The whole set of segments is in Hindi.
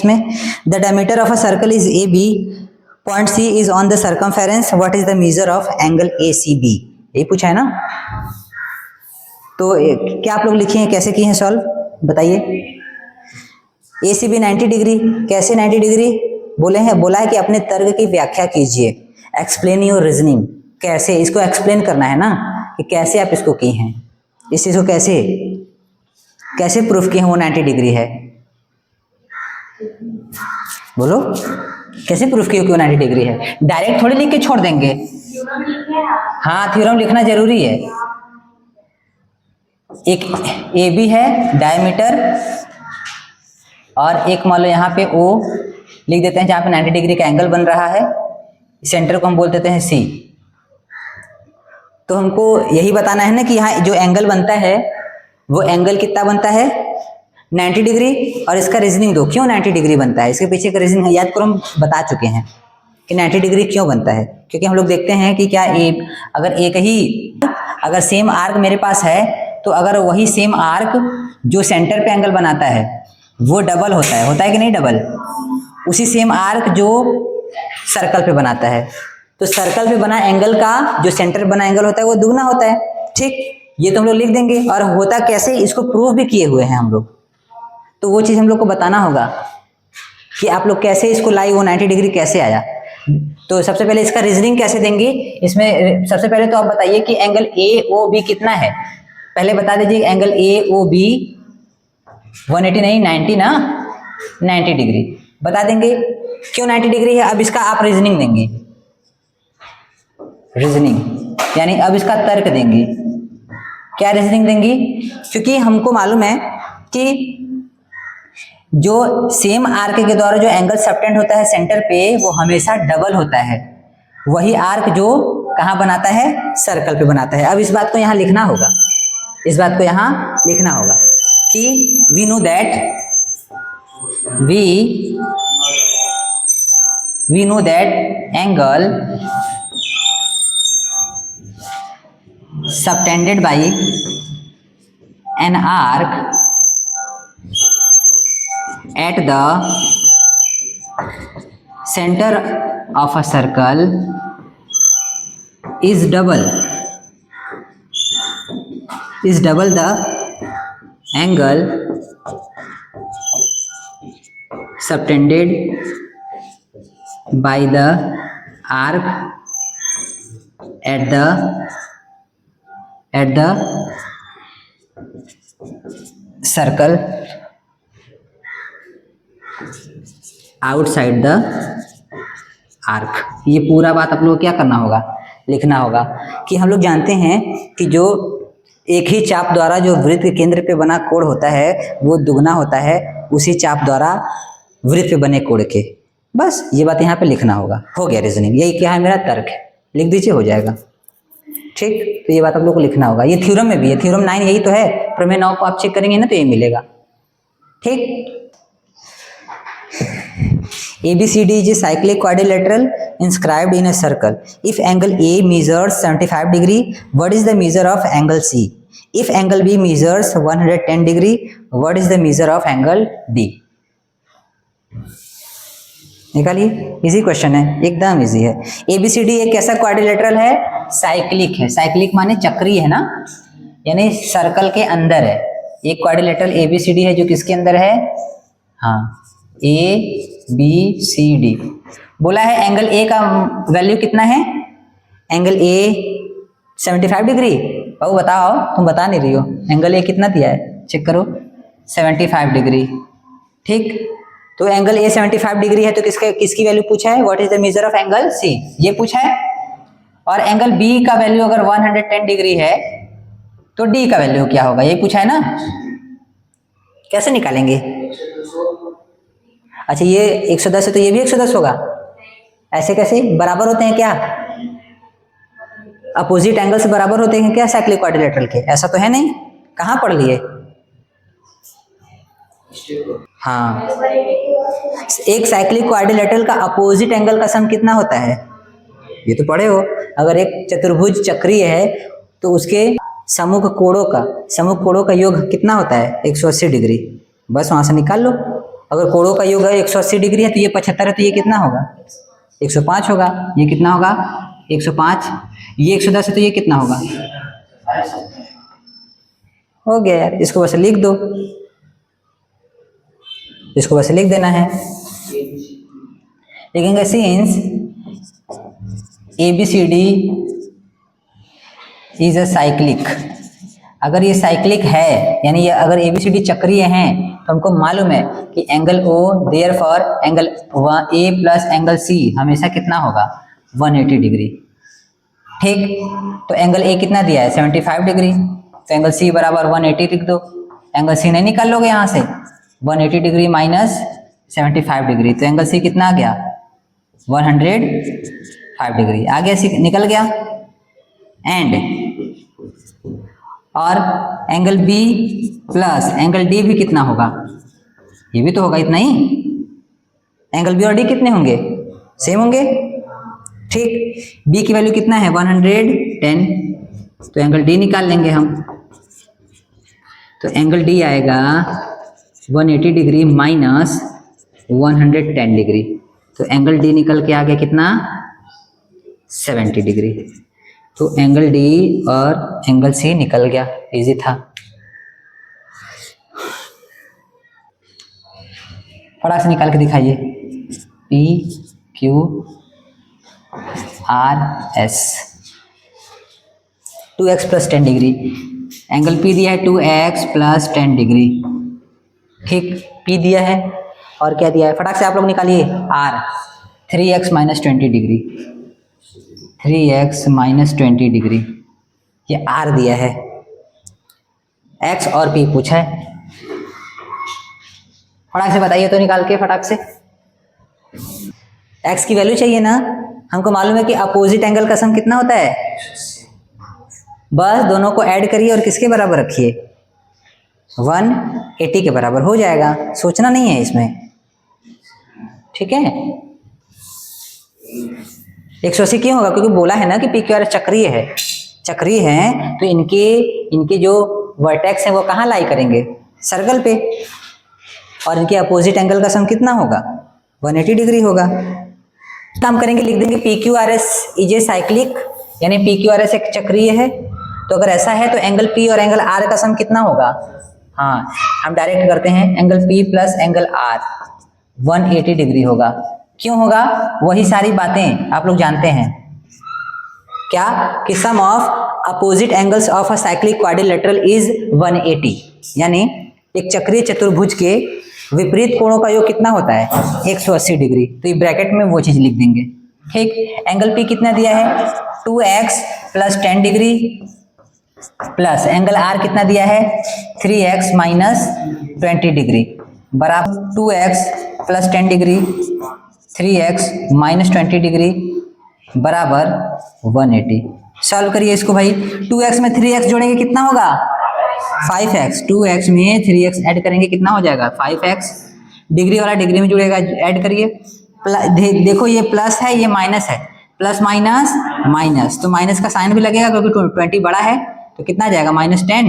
इसमें। The diameter of a circle is A B, point C is on the circumference, what is the measure of angle A C B, यही पूछा है ना। तो क्या आप लोग लिखे हैं, कैसे किए हैं सॉल्व, बताइए। ए सी बी 90 डिग्री, कैसे 90 डिग्री बोले हैं, बोला है कि अपने तर्क की व्याख्या कीजिए, एक्सप्लेन योर रीजनिंग, कैसे इसको एक्सप्लेन करना है ना, कि कैसे आप इसको किए हैं, इस चीज को कैसे कैसे प्रूफ किए हैं वो 90 डिग्री है, बोलो कैसे प्रूफ किए कि वो 90 डिग्री है। डायरेक्ट थोड़ी लिख के छोड़ देंगे, हाँ थ्योरम लिखना जरूरी है। एक ए बी है डायमीटर, और एक मान लो यहाँ पे ओ लिख देते हैं जहाँ पे 90 डिग्री का एंगल बन रहा है, सेंटर को हम बोल देते हैं सी। तो हमको यही बताना है ना कि यहाँ जो एंगल बनता है वो एंगल कितना बनता है 90 डिग्री, और इसका रीजनिंग दो क्यों 90 डिग्री बनता है, इसके पीछे का रीजनिंग याद करो, हम बता चुके हैं कि 90 डिग्री क्यों बनता है। क्योंकि हम लोग देखते हैं कि क्या अगर एक ही अगर सेम आर्क मेरे पास है, तो अगर वही सेम आर्क जो सेंटर पे एंगल बनाता है वो डबल होता है कि नहीं डबल, उसी सेम आर्क जो सर्कल पे बनाता है, तो सर्कल पे बना एंगल का जो सेंटर बना एंगल होता है वो दुगना होता है, ठीक। ये तो हम लोग लिख देंगे, और होता कैसे इसको प्रूफ भी किए हुए हैं हम लोग, तो वो चीज हम लोग को बताना होगा कि आप लोग कैसे इसको लाई, वो 90 डिग्री कैसे आया। तो सबसे पहले इसका रीजनिंग कैसे देंगे, इसमें सबसे पहले तो आप बताइए कि एंगल ए ओ बी कितना है, पहले बता दीजिए एंगल ए ओ बी 180 नहीं 90 ना, 90 डिग्री बता देंगे, क्यों 90 डिग्री है। अब इसका आप रीजनिंग देंगे, रीजनिंग यानी अब इसका तर्क देंगे, क्या रीजनिंग देंगी, क्योंकि हमको मालूम है कि जो सेम आर्क के द्वारा जो एंगल सबटेंड होता है सेंटर पे वो हमेशा डबल होता है, वही आर्क जो कहाँ बनाता है सर्कल पे बनाता है। अब इस बात को यहाँ लिखना होगा, इस बात को यहाँ लिखना होगा कि we know that we know that angle subtended by an arc at the center of a circle is double the angle subtended by the arc at the circle outside the arc। ये पूरा बात आप लोग क्या करना होगा, लिखना होगा कि हम लोग जानते हैं कि जो एक ही चाप द्वारा जो वृत्त के केंद्र पे बना कोण होता है वो दुगना होता है उसी चाप द्वारा वृत्त पे बने कोण के, बस ये बात यहाँ पे लिखना होगा। हो गया रीजनिंग, यही क्या है मेरा तर्क है, लिख दीजिए हो जाएगा, ठीक। तो ये बात आप लोग को लिखना होगा, ये थ्योरम में भी है, थ्योरम 9 यही तो है, प्रमेय 9 को आप चेक करेंगे ना तो ये मिलेगा, ठीक। ABCD is a cyclic quadrilateral inscribed in a circle. If angle A measures 75 degree, what is the measure of angle C? If angle B measures 110 degree, what is the measure of angle D? निकालिए, इजी क्वेश्चन है, एकदम इजी है। ABCD एक कैसा क्वाड्रिलेटरल है, साइक्लिक है, साइक्लिक माने चक्रीय है ना, यानी सर्कल के अंदर है। एक क्वाड्रिलेटरल ABCD है जो किसके अंदर है, हाँ ABCD। बोला है एंगल A का वैल्यू कितना है, एंगल A 75 डिग्री, बाबू बताओ, तुम बता नहीं रही हो, एंगल A कितना दिया है चेक करो, 75 डिग्री, ठीक। तो एंगल A 75 डिग्री है तो किसकी वैल्यू पूछा है, what is the measure of angle C, ये पूछा है। और एंगल B का वैल्यू अगर 110 डिग्री है तो D का वैल्यू क्या होगा, ये पूछा है ना, कैसे निकालेंगे। अच्छा ये 110 है तो ये भी 110 होगा, ऐसे कैसे बराबर होते हैं क्या, अपोजिट एंगल से बराबर होते हैं क्या साइक्लिक क्वाड्रिलेटरल के, ऐसा तो है नहीं, कहाँ पढ़ लिए, हाँ एक साइक्लिक क्वाड्रिलेटरल का अपोजिट एंगल का सम कितना होता है, ये तो पढ़े हो। अगर एक चतुर्भुज चक्रीय है तो उसके सम्मुख कोणों का योग कितना होता है 180 डिग्री, बस वहां से निकाल लो अगर कोणों का योग है 180 डिग्री है तो ये 75 है, तो ये कितना होगा? 105 होगा। ये कितना होगा? 105। ये 110 है तो ये कितना होगा? हो गया यार, इसको बस लिख दो, इसको बस लिख देना है। लिखेंगे since ABCD is a cyclic. अगर ये साइक्लिक है, यानी ये अगर ABCD चक्रीय हैं, तो हमको मालूम है कि angle O therefore angle A plus angle C हमेशा कितना होगा? 180 डिग्री। ठीक, तो एंगल A कितना दिया है? 75 डिग्री, तो एंगल C बराबर 180 लिख दो। एंगल C नहीं निकाल लोगे यहाँ से, 180 डिग्री माइनस 75 डिग्री, तो एंगल C कितना आ गया? 105 डिग्री आ गया, C निकल गया। एंड और angle B plus angle D भी कितना होगा? ये भी तो होगा इतना ही। एंगल B और D कितने होंगे? सेम होंगे। ठीक, B की वैल्यू कितना है? 110, तो एंगल D निकाल लेंगे हम। तो एंगल D आएगा 180 डिग्री माइनस 110 डिग्री, तो एंगल D निकल के आ गया कितना? 70 डिग्री। तो एंगल D और एंगल C निकल गया, इजी था। फटाक से निकाल के दिखाइए। PQRS 2x plus 10 degree, angle P दिया है 2x प्लस 10 डिग्री। ठीक, P दिया है और क्या दिया है? फटाक से आप लोग निकालिए। R 3x minus 20 degree, 3x minus 20 degree, ये R दिया है। x और P पूछा है, फटाक से बताइए तो निकाल के फटाक से। x की वैल्यू चाहिए ना, हमको मालूम है कि अपोजिट एंगल का सम कितना होता है? बस दोनों को ऐड करिए और किसके बराबर रखिए? 180 के बराबर हो जाएगा, सोचना नहीं है इसमें। ठीक है, 180 क्यों होगा? क्योंकि बोला है ना कि PQRS चक्रीय है। चक्रीय है तो इनके जो वर्टेक्स हैं वो कहाँ लाई करेंगे? सर्कल पे। और इनके अपोजिट एंगल का सम कितना होगा? 180 डिग्री होगा। काम करेंगे, लिख देंगे PQRS इज ए साइक्लिक, यानी PQRS एक चक्रीय है। तो अगर ऐसा है तो एंगल P और एंगल R का सम कितना होगा? हाँ, हम डायरेक्ट करते हैं, angle P plus angle R 180 degree होगा। क्यों होगा? वही सारी बातें आप लोग जानते हैं। क्या? कि sum of opposite angles of a cyclic quadrilateral is 180, यानी एक चक्रीय चतुर्भुज के विपरीत कोणों का योग कितना होता है? 180 डिग्री। तो ये ब्रैकेट में वो चीज लिख देंगे। ठीक, एंगल P कितना दिया है? 2x plus 10 degree plus angle R कितना दिया है? 3x माइनस 20 डिग्री बराबर 2x plus 10 degree 3x minus 20 degree बराबर 180। सॉल्व करिए इसको भाई। 2x में 3x जोड़ेंगे कितना होगा? 5x। 2x में 3x ऐड करेंगे कितना हो जाएगा? 5x। डिग्री वाला डिग्री में जुड़ेगा, ऐड करिए। देखो ये प्लस है, ये माइनस है, प्लस माइनस माइनस, तो माइनस का साइन भी लगेगा क्योंकि 20 बड़ा है, तो कितना आ जाएगा? -10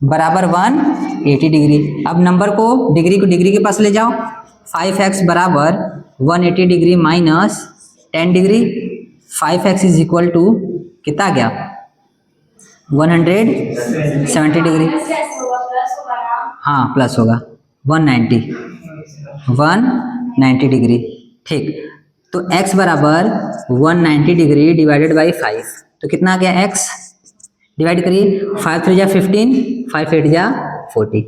बराबर 180 डिग्री। अब नंबर को डिग्री के पास ले जाओ। 5x बराबर 180 degree minus 10 degree, 5x is equal to कितना आ गया? 170 डिग्री। हाँ प्लस होगा 190 डिग्री। ठीक, तो x बराबर 190 डिग्री डिवाइडेड बाई 5, तो कितना आ गया? x डिवाइड करिए, 5 3 जा 15, 5 8 जा 40,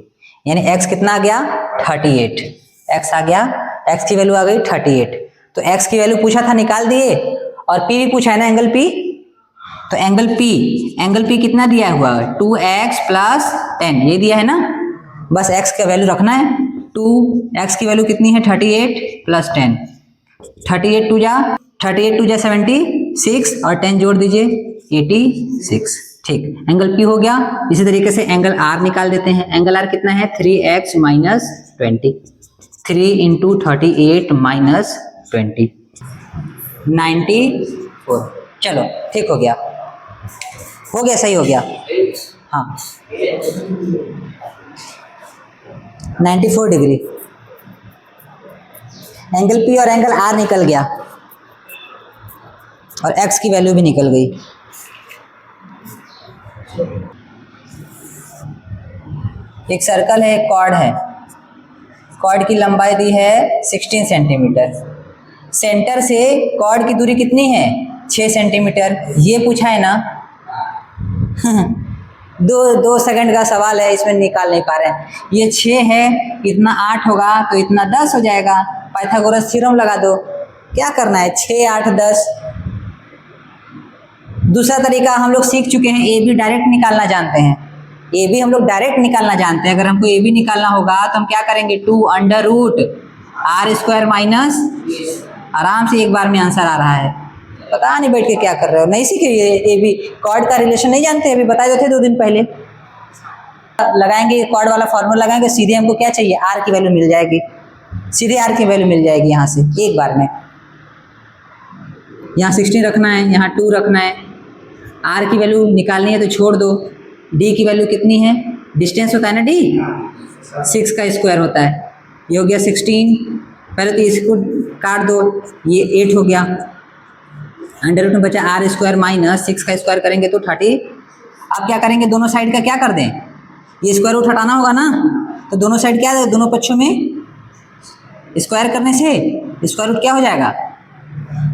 यानी x कितना आ गया? 38। x आ गया, x की वैल्यू आ गई 38। तो x की वैल्यू पूछा था, निकाल दिए। और p भी पूछा है ना, एंगल p। तो एंगल p कितना दिया हुआ है? 2x प्लस 10, ये दिया है ना। बस x का वैल्यू रखना है। 2x की वैल्यू कितनी है? 38 प्लस 10, 38 टू जा 76 और 10 जोड़ दीजिए 86। ठीक, एंगल P हो गया। इसी तरीके से एंगल R निकाल देते हैं। एंगल R कितना है? 3x minus 20, 3 into 38 minus 20, 94। चलो ठीक हो गया, सही हो गया। हाँ 94 डिग्री। एंगल पी और एंगल आर निकल गया और एक्स की वैल्यू भी निकल गई। एक सर्कल है, एक कॉर्ड है, कॉर्ड की लंबाई दी है 16 सेंटीमीटर। सेंटर से कॉर्ड की दूरी कितनी है? 6 सेंटीमीटर। ये पूछा है ना। दो सेकंड का सवाल है, इसमें निकाल नहीं पा रहे हैं। ये 6 है, इतना 8 होगा तो इतना 10 हो जाएगा। पाइथागोरस थ्योरम लगा दो। क्या करना है? 6, 8, 10। दूसरा तरीका हम लोग सीख चुके हैं, ए बी डायरेक्ट निकालना जानते हैं। ए बी हम लोग डायरेक्ट निकालना जानते हैं। अगर हमको ए बी निकालना होगा तो हम क्या करेंगे? 2√r² माइनस, आराम से एक बार में आंसर आ रहा है। पता नहीं बैठ के क्या कर रहे हो, नहीं सीखे ये ए बी कॉर्ड का रिलेशन नहीं जानते? अभी बताए थे 2 दिन पहले। लगाएंगे कॉर्ड वाला फॉर्मूला लगाएंगे, सीधे हमको क्या चाहिए? आर की वैल्यू मिल जाएगी, सीधे आर की वैल्यू मिल जाएगी यहाँ से एक बार में। यहाँ 16 रखना है, यहाँ 2 रखना है। आर की वैल्यू निकालनी है तो छोड़ दो। डी की वैल्यू कितनी है? डिस्टेंस होता है ना डी, 6 का स्क्वायर होता है। ये हो गया 16। पहले तो इसको काट दो, ये 8 हो गया। अंडर रूट में बचा r² माइनस 6 का स्क्वायर करेंगे तो 30। अब क्या करेंगे? दोनों साइड का क्या कर दें? ये स्क्वायर रूट हटाना होगा ना, तो दोनों साइड क्या है? दोनों पक्षों में स्क्वायर करने से स्क्वायर रूट क्या हो जाएगा?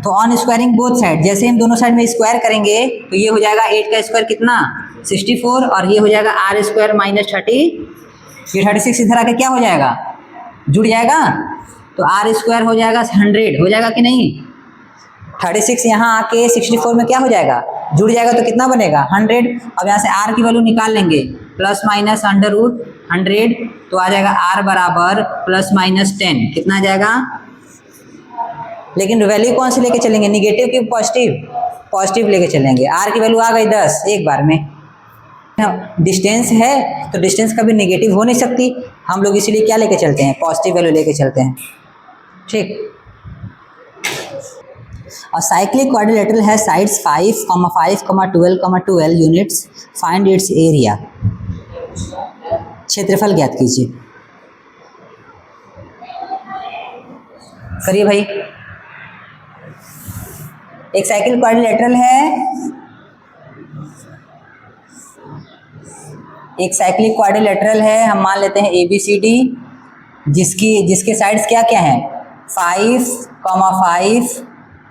तो ऑन स्क्वायरिंग बोथ साइड, जैसे हम दोनों साइड में स्क्वायर करेंगे तो ये हो जाएगा 8 का स्क्वायर कितना? 64, और ये हो जाएगा r² माइनस 30। ये 36 इधर आके क्या हो जाएगा? जुड़ जाएगा। तो r² हो जाएगा 100, हो जाएगा कि नहीं? 36 यहाँ आके 64 में क्या हो जाएगा? जुड़ जाएगा। तो कितना बनेगा? 100। अब यहाँ से r की वैल्यू निकाल लेंगे, प्लस माइनस अंडर रूट 100, तो आ जाएगा r बराबर प्लस माइनस 10। कितना आ जाएगा? लेकिन वैल्यू कौन सी लेके चलेंगे? निगेटिव की पॉजिटिव? पॉजिटिव लेके चलेंगे। r की वैल्यू आ गई 10 एक बार में। डिस्टेंस है तो डिस्टेंस कभी निगेटिव हो नहीं सकती, हम लोग इसीलिए क्या लेके चलते हैं? पॉजिटिव वैल्यू लेके चलते हैं। ठीक। और साइक्लिक क्वाड्रिलेटरल है sides 5, 5, 12, 12 units. Find its area. क्षेत्रफल ज्ञात कीजिए। करिए भाई। एक साइक्लिक क्वाड्रिलेटरल है, एक साइक्लिक क्वाड्रिलेटरल है, हम मान लेते हैं ABCD, जिसके साइड्स क्या क्या हैं? 5, 5,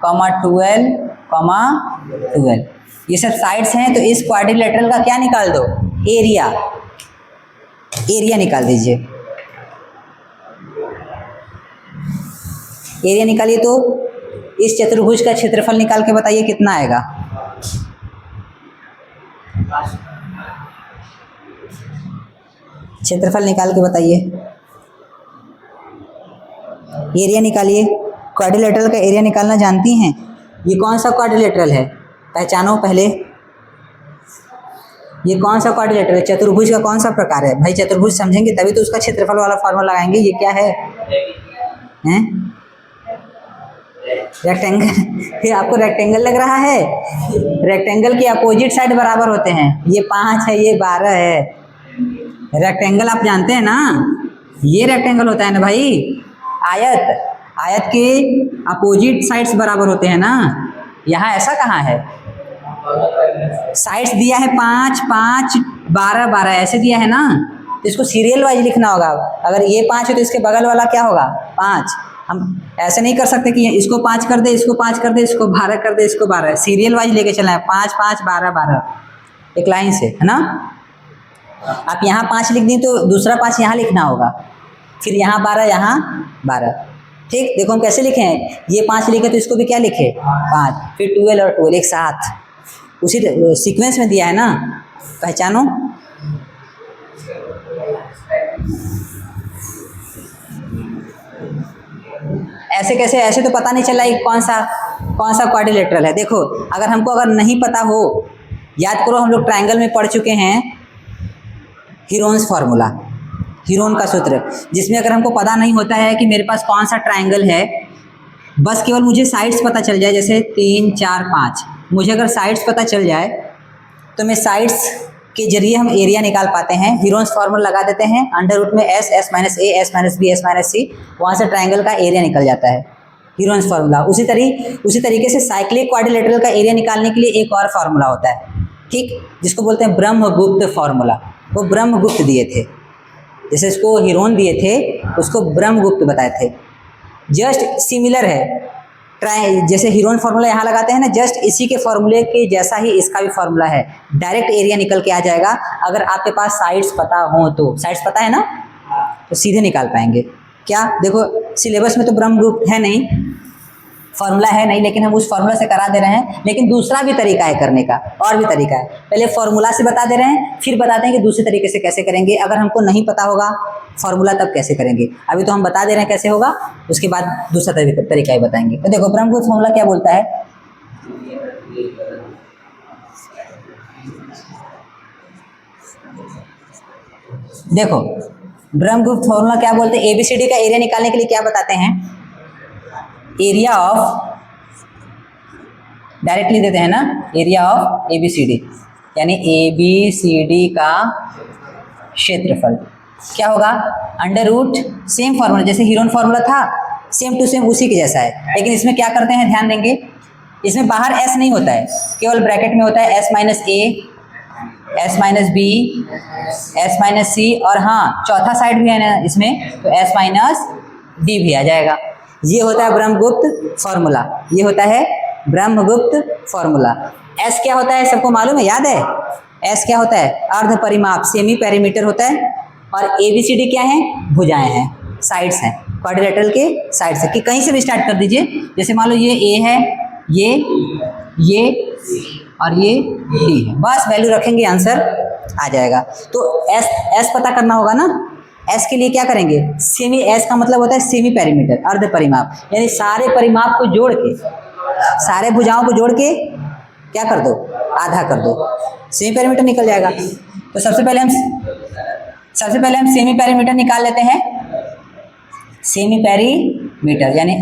12, 12। ये सब साइड्स हैं। तो इस क्वाड्रिलेटरल का क्या निकाल दो? एरिया। एरिया निकाल दीजिए। एरिया निकालिए। तो इस चतुर्भुज का क्षेत्रफल निकाल के बताइए कितना आएगा? क्षेत्रफल निकाल के बताइए। एरिया निकालिए। क्वाड्रिलेटरल का एरिया निकालना जानती हैं? ये कौन सा क्वाड्रिलेटरल है? पहचानो पहले। ये कौन सा क्वाड्रिलेटरल है? चतुर्भुज का कौन सा प्रकार है? भाई चतुर्भुज समझेंगे तभी तो उसका क्षेत्रफल वाला फॉर्मूला लगाएंगे। ये क्या है? हैं? रेक्टेंगल। ये आपको रेक्टेंगल लग रहा है? रेक्टेंगल के अपोजिट साइड बराबर होते हैं। ये 5 है, ये 12 है। रेक्टेंगल आप जानते हैं ना? ये रेक्टेंगल होता है ना भाई। आयत, आयत के अपोजिट साइड्स बराबर होते हैं ना। यहाँ ऐसा कहाँ है? साइड्स दिया है 5, 5, 12, 12 ऐसे दिया है ना। तो इसको सीरियल वाइज लिखना होगा। अगर ये 5 है तो इसके बगल वाला क्या होगा? 5। हम ऐसे नहीं कर सकते कि इसको 5 कर दे, इसको 5 कर दे, इसको 12 कर दे, इसको 12। सीरियल वाइज लेके चलना है। 5, 5, 12, 12 एक लाइन से, है ना। आप यहाँ 5 लिख दी तो दूसरा 5 यहाँ लिखना होगा, फिर यहाँ 12, यहाँ 12। ठीक। देखो हम कैसे लिखे हैं। ये 5 लिखे तो इसको भी क्या लिखे? 5। फिर 12 और 12 एक साथ उसी सीक्वेंस में दिया है ना। पहचानो। ऐसे कैसे? ऐसे तो पता नहीं चला कि कौन सा क्वाड्रिलेटरल है। देखो अगर नहीं पता हो, याद करो हम लोग ट्रायंगल में पढ़ चुके हैं हीरोन्स फार्मूला, हीरोन का सूत्र, जिसमें अगर हमको पता नहीं होता है कि मेरे पास कौन सा ट्रायंगल है, बस केवल मुझे साइड्स पता चल जाए, जैसे 3, 4, 5, मुझे अगर साइड्स पता चल जाए तो मैं साइड्स के जरिए हम एरिया निकाल पाते हैं। हीरोन्स फार्मूला लगा देते हैं, अंडर रूट में S, S minus A, S minus B, S minus C, वहाँ से ट्राइंगल का एरिया निकल जाता है, हीरोन्स फार्मूला। उसी तरीके से साइक्लिक क्वाड्रिलेटरल का एरिया निकालने के लिए एक और फार्मूला होता है, ठीक, जिसको बोलते हैं ब्रह्मगुप्त फार्मूला। वो ब्रह्मगुप्त दिए थे, जैसे इसको हीरोन दिए थे, उसको ब्रह्मगुप्त बताए थे। जस्ट सिमिलर है, जैसे हीरोन फार्मूला यहाँ लगाते हैं ना, जस्ट इसी के फार्मूले के जैसा ही इसका भी फार्मूला है। डायरेक्ट एरिया निकल के आ जाएगा। अगर आपके पास साइड्स पता हो तो, साइड्स पता है ना, तो सीधे निकाल पाएंगे। क्या देखो, सिलेबस में तो ब्रह्मगुप्त है नहीं, फार्मूला है नहीं, लेकिन हम उस फार्मूला से करा दे रहे हैं। लेकिन दूसरा भी तरीका है करने का, और भी तरीका है। पहले फार्मूला से बता दे रहे हैं, फिर बताते हैं कि दूसरे तरीके से कैसे करेंगे। अगर हमको नहीं पता होगा फार्मूला तब कैसे करेंगे, अभी तो हम बता दे रहे हैं कैसे होगा, उसके बाद दूसरा तरीका ही बताएंगे। तो देखो ब्रह्मगुप्त फार्मूला क्या बोलता है, देखो ब्रह्मगुप्त फार्मूला क्या बोलते हैं, एबीसीडी का एरिया निकालने के लिए क्या बताते हैं, एरिया ऑफ, डायरेक्टली देते हैं ना, एरिया ऑफ एबीसीडी, यानी एबीसीडी का क्षेत्रफल क्या होगा, अंडर रूट, सेम फार्मूला जैसे हीरोन फार्मूला था, सेम टू सेम उसी के जैसा है। लेकिन इसमें क्या करते हैं, ध्यान देंगे, इसमें बाहर एस नहीं होता है, केवल ब्रैकेट में होता है S minus A, S minus B, S minus C, और हाँ चौथा साइड भी है ना इसमें, तो एस माइनस डी भी आ जाएगा। ये होता है ब्रह्मगुप्त फार्मूला, ये होता है ब्रह्मगुप्त फार्मूला। एस क्या होता है, सबको मालूम है, याद है, एस क्या होता है, अर्ध परिमाप, सेमी पेरीमीटर होता है। और एबीसीडी क्या है, भुजाएं हैं, साइड्स हैं, क्वाड्रिलेटरल के साइड्स है। कि कहीं से भी स्टार्ट कर दीजिए, जैसे मान लो ये ए है, ये और ये डी है, बस वैल्यू रखेंगे, आंसर आ जाएगा। तो एस पता करना होगा ना, एस के लिए क्या करेंगे, सेमी, एस का मतलब होता है सेमी पेरीमीटर, अर्ध परिमाप, यानी सारे परिमाप को जोड़ के, सारे भुजाओं को जोड़ के क्या कर दो, आधा कर दो, सेमी पेरीमीटर निकल जाएगा। तो सबसे पहले हम सेमी पेरीमीटर निकाल लेते हैं। सेमी पेरीमीटर यानी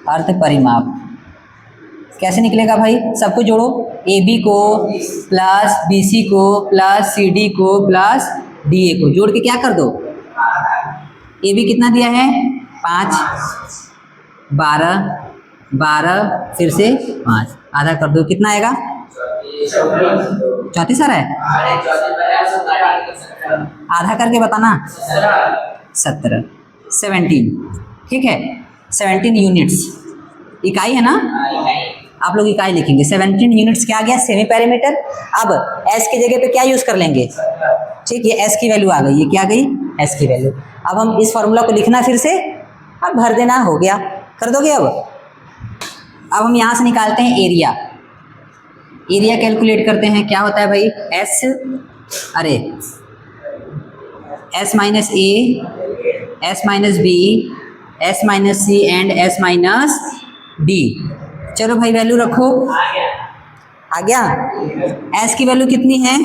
अर्ध परिमाप कैसे निकलेगा भाई, सबको जोड़ो, ए बी को प्लस बी सी को प्लस सी डी को प्लस डी ए को जोड़ के क्या कर दो, ए बी कितना दिया है 5, 12 फिर से 5, आधा कर दो, कितना आएगा 34 आ रहा है, आधा करके बताना, 17 ठीक है, 17 यूनिट्स, इकाई है ना, आप लोग इकाई लिखेंगे। 17 यूनिट्स क्या आ गया, सेमी पेरीमीटर। अब एस की जगह पे क्या यूज कर लेंगे, ठीक, ये एस की वैल्यू आ गई, ये क्या आ गई, एस की वैल्यू। अब हम इस फॉर्मूला को लिखना फिर से, अब भर देना, हो गया, कर दोगे। अब हम यहाँ से निकालते हैं एरिया, एरिया कैलकुलेट करते हैं, क्या होता है भाई, एस, अरे S minus A, S minus B, S minus C and S minus D. चलो भाई वैल्यू रखो, आ गया, एस की वैल्यू कितनी है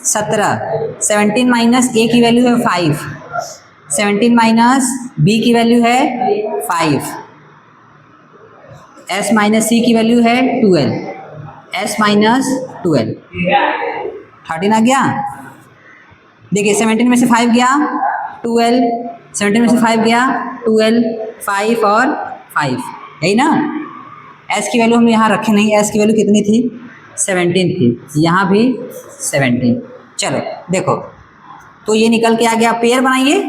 17, 17 माइनस ए की वैल्यू है 5, 17 माइनस बी की वैल्यू है 5, एस माइनस सी की वैल्यू है 12, एस माइनस 12, 13 आ गया। देखिए 17 में से 5 गया 12, 17 में से 5 गया 12, 5 और 5, यही ना। एस की वैल्यू हम यहाँ रखे नहीं, एस की वैल्यू कितनी थी 17 थी, यहाँ भी 17। चलो देखो, तो ये निकल के आ गया, पेयर बनाइए,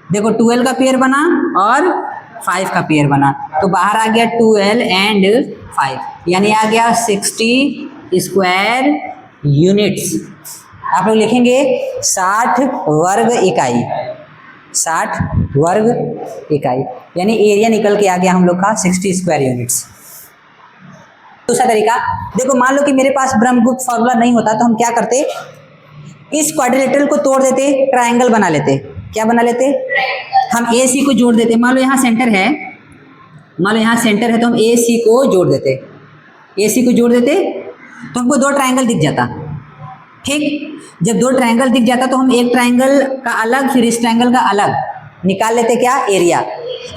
देखो 12 का पेयर बना और 5 का पेयर बना, तो बाहर आ गया 12 एंड 5, यानी आ गया 60 स्क्वायर यूनिट्स। आप लोग लिखेंगे 60 वर्ग इकाई, 60 वर्ग इकाई, यानी एरिया निकल के आ गया हम लोग का 60 स्क्वायर यूनिट्स। दूसरा तरीका देखो, मान लो कि मेरे पास ब्रह्मगुप्त फार्मूला नहीं होता तो हम क्या करते, इस क्वाड्रिलेटरल को तोड़ देते, ट्रायंगल बना लेते। क्या बना लेते, हम ए सी को जोड़ देते। मान लो यहाँ सेंटर है, मान लो यहाँ सेंटर है, तो हम ए सी को जोड़ देते, ए सी को जोड़ देते तो हमको 2 ट्रायंगल दिख जाता। ठीक, जब 2 ट्रायंगल दिख जाता तो हम एक ट्रायंगल का अलग, फिर इस ट्रायंगल का अलग निकाल लेते, क्या, एरिया।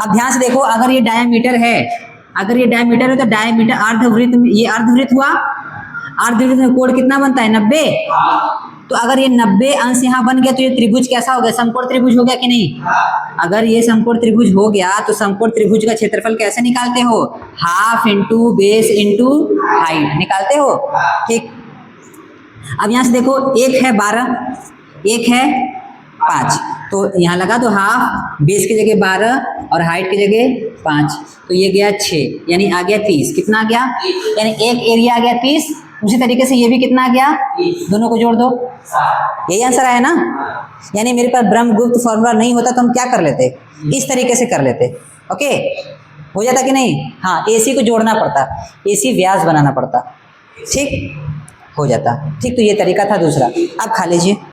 अब ध्यान से देखो, अगर ये डायमीटर है, अगर ये डायमीटर है तो डायमीटर अर्धवृत्त, ये अर्धवृत्त हुआ, 8 दीर्घ में कोण कितना बनता है 90। तो अगर ये 90 अंश यहाँ बन गया तो ये त्रिभुज कैसा हो गया, समकोण त्रिभुज हो गया कि नहीं। अगर ये समकोण त्रिभुज हो गया तो समकोण त्रिभुज का क्षेत्रफल कैसे निकालते हो, half into base into height निकालते हो। ठीक, अब यहाँ से देखो एक है 12, एक है 5, तो यहाँ लगा दो हाफ, बेस की जगह 12 और हाइट की जगह 5, तो ये गया 6, यानी आ गया 30। कितना आ गया, यानी एक एरिया आ गया 30। उसी तरीके से ये भी कितना आ गया, दोनों को जोड़ दो, यही आंसर आया ना। यानी मेरे पास ब्रह्मगुप्त फॉर्मूला नहीं होता तो हम क्या कर लेते, इस तरीके से कर लेते। ओके, हो जाता कि नहीं। हाँ, AC को जोड़ना पड़ता, AC व्यास बनाना पड़ता, ठीक हो जाता। ठीक, तो ये तरीका था दूसरा। अब खा लीजिए।